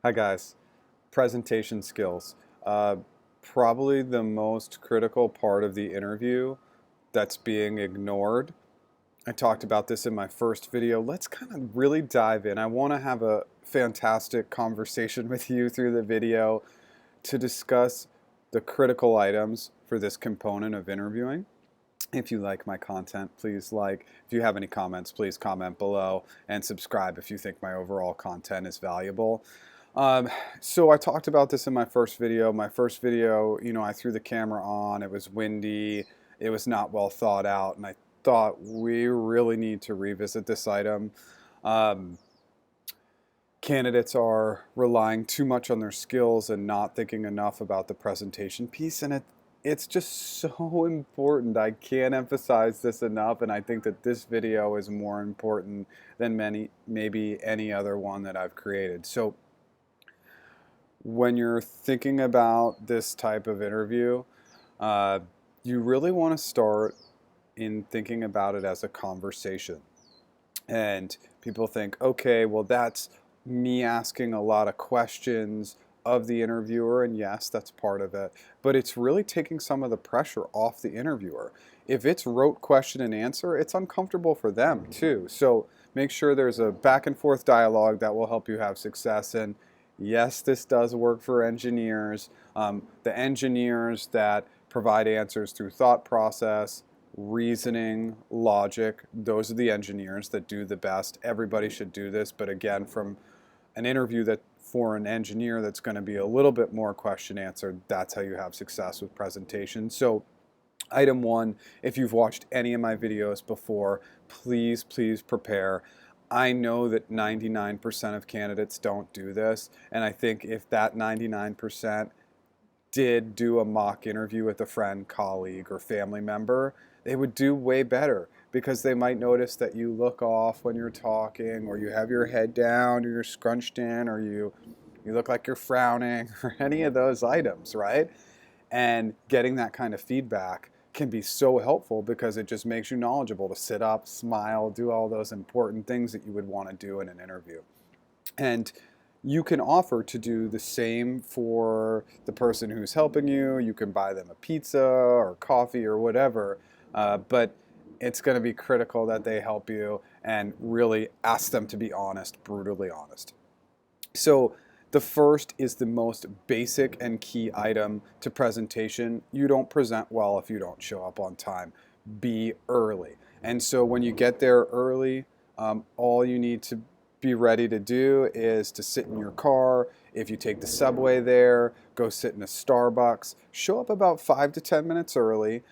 Hi guys, presentation skills. Probably the most critical part of the interview that's being ignored. I talked about this in my first video. Let's kind of really dive in. I want to have a fantastic conversation with you through the video to discuss the critical items for this component of interviewing. If you like my content, please like. If you have any comments, please comment below and subscribe if you think my overall content is valuable. Um, so I talked about this in my first video. My first video, I threw the camera on, it was windy, it was not well thought out, and I thought we really need to revisit this item. Um, Candidates are relying too much on their skills and not thinking enough about the presentation piece, and it's just so important. I can't emphasize this enough, and I think that this video is more important than maybe any other one that I've created. So when you're thinking about this type of interview, uh, you really want to start in thinking about it as a conversation. And people think, okay, well, that's me asking a lot of questions of the interviewer, and yes, that's part of it, but it's really taking some of the pressure off the interviewer. If it's rote question and answer, it's uncomfortable for them too. So make sure there's a back and forth dialogue that will help you have success. And yes, this does work for engineers. The engineers that provide answers through thought process, reasoning, logic, those are the engineers that do the best. Everybody should do this, but again, from an interview that for an engineer that's going to be a little bit more question answered, that's how you have success with presentation. So item one, if you've watched any of my videos before, please prepare. I know that 99% of candidates don't do this, and I think if that 99% did do a mock interview with a friend, colleague, or family member, they would do way better because they might notice that you look off when you're talking, or you have your head down, or you're scrunched in, or you look like you're frowning, or any of those items, right? And getting that kind of feedback can be so helpful because it just makes you knowledgeable to sit up, smile, do all those important things that you would want to do in an interview. And you can offer to do the same for the person who's helping you. You can buy them a pizza or coffee or whatever, but it's going to be critical that they help you and really ask them to be honest, brutally honest. So the first is the most basic and key item to presentation. You don't present well if you don't show up on time. Be early. And so when you get there early, all you need to be ready to do is to sit in your car. If you take the subway there, go sit in a Starbucks. Show up about 5 to 10 minutes early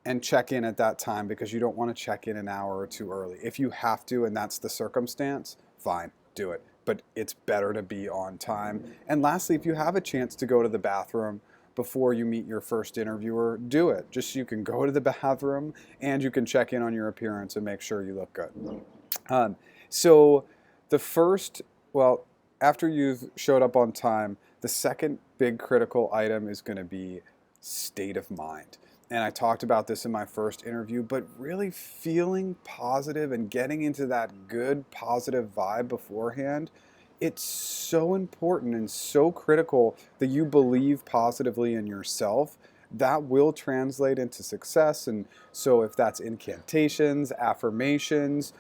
and check in at that time because you don't want to check in an hour or two early. If you have to and that's the circumstance, fine, do it. But it's better to be on time. And lastly, if you have a chance to go to the bathroom before you meet your first interviewer, do it. Just so you can go to the bathroom and you can check in on your appearance and make sure you look good. So the first, well, after you've showed up on time, the second big critical item is going to be state of mind. And I talked about this in my first interview, but really feeling positive and getting into that good positive vibe beforehand, it's so important and so critical that you believe positively in yourself. That will translate into success. And so if that's incantations, affirmations,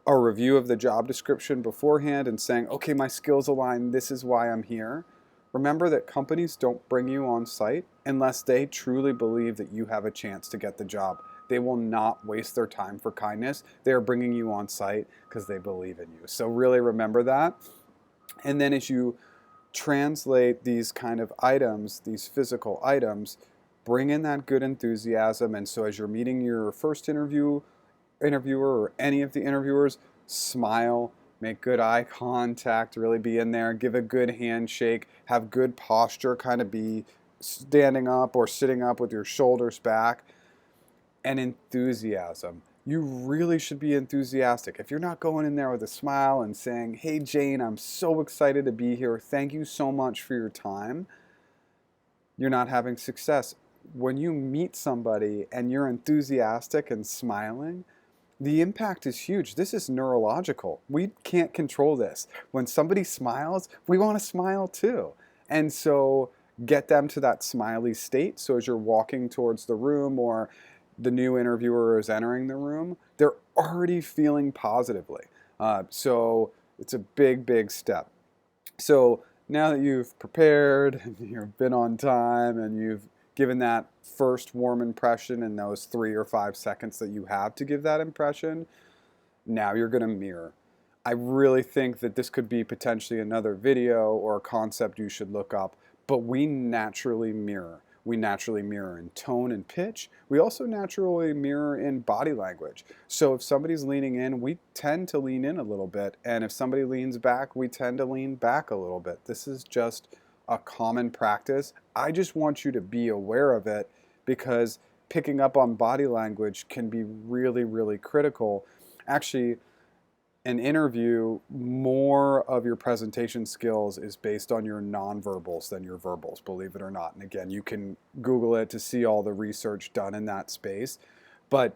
a review of the job description beforehand and saying, okay, my skills align, this is why I'm here. Remember that companies don't bring you on site unless they truly believe that you have a chance to get the job. They will not waste their time for kindness. They are bringing you on site because they believe in you. So really remember that. And then as you translate these kind of items, these physical items, bring in that good enthusiasm. And so as you're meeting your first interviewer or any of the interviewers, smile, make good eye contact, really be in there, give a good handshake, have good posture, kind of be standing up or sitting up with your shoulders back, and enthusiasm. You really should be enthusiastic. If you're not going in there with a smile and saying, hey Jane, I'm so excited to be here, thank you so much for your time, you're not having success. When you meet somebody and you're enthusiastic and smiling, The impact is huge. This is neurological. We can't control this. When somebody smiles, we want to smile too. And so get them to that smiley state. So as you're walking towards the room or the new interviewer is entering the room, they're already feeling positively. So it's a big, big step. So now that you've prepared and you've been on time and you've given that first warm impression in those 3 or 5 seconds that you have to give that impression, now you're going to mirror. I really think that this could be potentially another video or a concept you should look up, but we naturally mirror. We naturally mirror in tone and pitch. We also naturally mirror in body language. So if somebody's leaning in, we tend to lean in a little bit. And if somebody leans back, we tend to lean back a little bit. This is just a common practice. I just want you to be aware of it because picking up on body language can be really, really critical. Actually, an interview, more of your presentation skills is based on your nonverbals than your verbals, believe it or not. And again, you can Google it to see all the research done in that space. But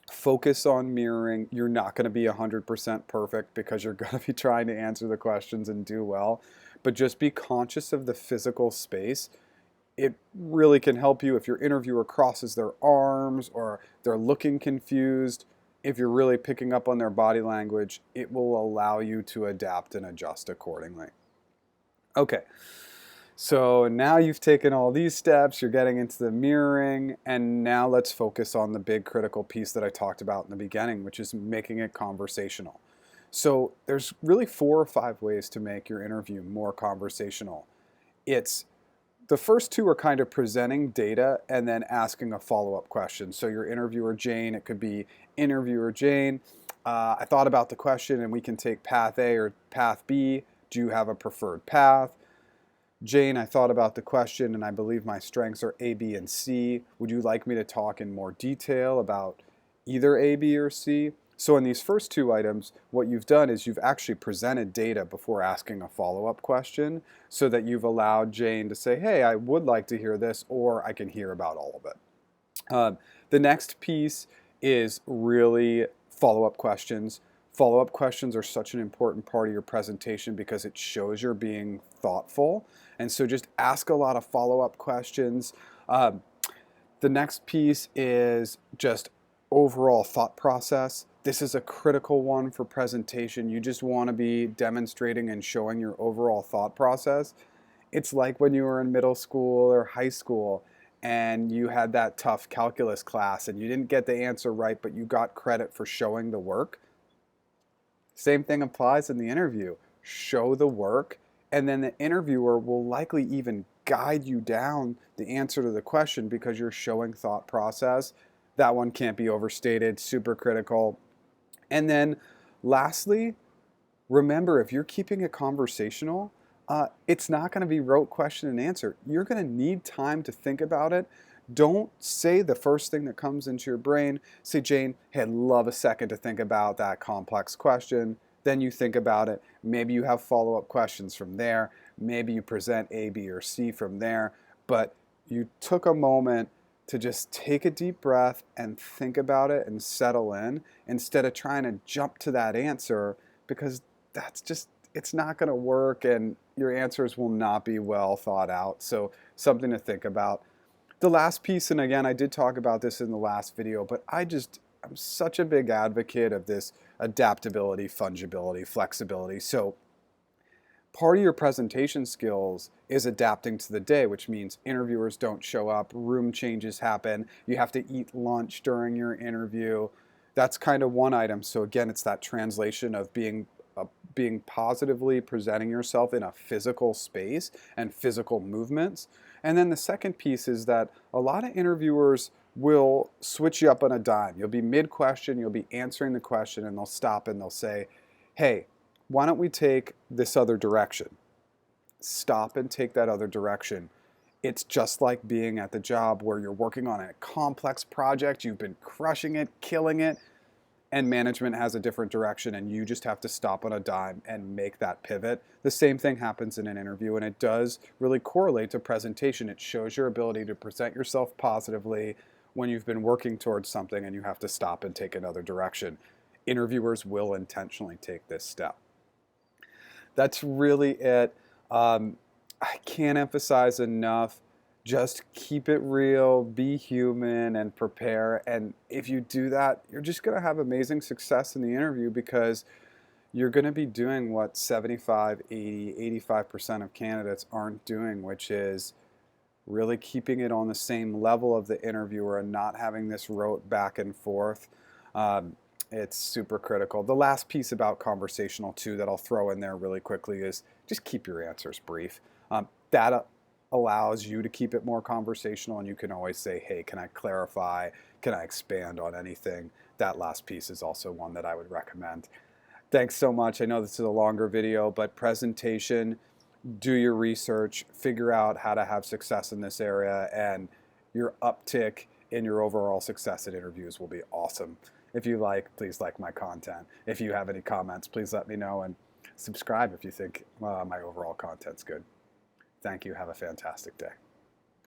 focus on mirroring. You're not going to be 100% perfect because you're going to be trying to answer the questions and do well. But just be conscious of the physical space. It really can help you if your interviewer crosses their arms or they're looking confused. If you're really picking up on their body language, it will allow you to adapt and adjust accordingly. Okay, so now you've taken all these steps, you're getting into the mirroring, and now let's focus on the big critical piece that I talked about in the beginning, which is making it conversational. So there's really 4 or 5 ways to make your interview more conversational. The first 2 are kind of presenting data and then asking a follow-up question. So your interviewer Jane, it could be interviewer Jane, I thought about the question and we can take path A or path B. Do you have a preferred path? Jane, I thought about the question and I believe my strengths are A, B, and C. Would you like me to talk in more detail about either A, B, or C? So in these first 2 items, what you've done is you've actually presented data before asking a follow-up question so that you've allowed Jane to say, hey, I would like to hear this, or I can hear about all of it. The next piece is really follow-up questions. Follow-up questions are such an important part of your presentation because it shows you're being thoughtful. And so just ask a lot of follow-up questions. The next piece is just overall thought process. This is a critical one for presentation. You just want to be demonstrating and showing your overall thought process. It's like when you were in middle school or high school and you had that tough calculus class and you didn't get the answer right, but you got credit for showing the work. Same thing applies in the interview. Show the work, and then the interviewer will likely even guide you down the answer to the question because you're showing thought process. That one can't be overstated, super critical. And then lastly, remember, if you're keeping it conversational, it's not going to be rote question and answer. You're going to need time to think about it. Don't say the first thing that comes into your brain. Say, Jane, hey, I'd love a second to think about that complex question. Then you think about it. Maybe you have follow-up questions from there. Maybe you present A, B, or C from there. But you took a moment to just take a deep breath and think about it and settle in instead of trying to jump to that answer, because it's not going to work and your answers will not be well thought out. So something to think about. The last piece, and again, I did talk about this in the last video, but I'm such a big advocate of this adaptability, fungibility, flexibility. So part of your presentation skills is adapting to the day, which means interviewers don't show up, room changes happen, you have to eat lunch during your interview. That's kind of one item. So again, it's that translation of being positively presenting yourself in a physical space and physical movements. And then the second piece is that a lot of interviewers will switch you up on a dime. You'll be mid-question, you'll be answering the question, and they'll stop and they'll say, hey, why don't we take this other direction? Stop and take that other direction. It's just like being at the job where you're working on a complex project, you've been crushing it, killing it, and management has a different direction and you just have to stop on a dime and make that pivot. The same thing happens in an interview, and it does really correlate to presentation. It shows your ability to present yourself positively when you've been working towards something and you have to stop and take another direction. Interviewers will intentionally take this step. That's really it. I can't emphasize enough. Just keep it real, be human, and prepare. And if you do that, you're just going to have amazing success in the interview, because you're going to be doing what 75, 80, 85% of candidates aren't doing, which is really keeping it on the same level of the interviewer and not having this rote back and forth. It's super critical. The last piece about conversational too that I'll throw in there really quickly is just keep your answers brief. That allows you to keep it more conversational, and you can always say, hey, can I clarify? Can I expand on anything? That last piece is also one that I would recommend. Thanks so much. I know this is a longer video, but presentation, do your research, figure out how to have success in this area, and your uptick in your overall success at interviews will be awesome. If you like, please like my content. If you have any comments, please let me know, and subscribe if you think my overall content's good. Thank you. Have a fantastic day.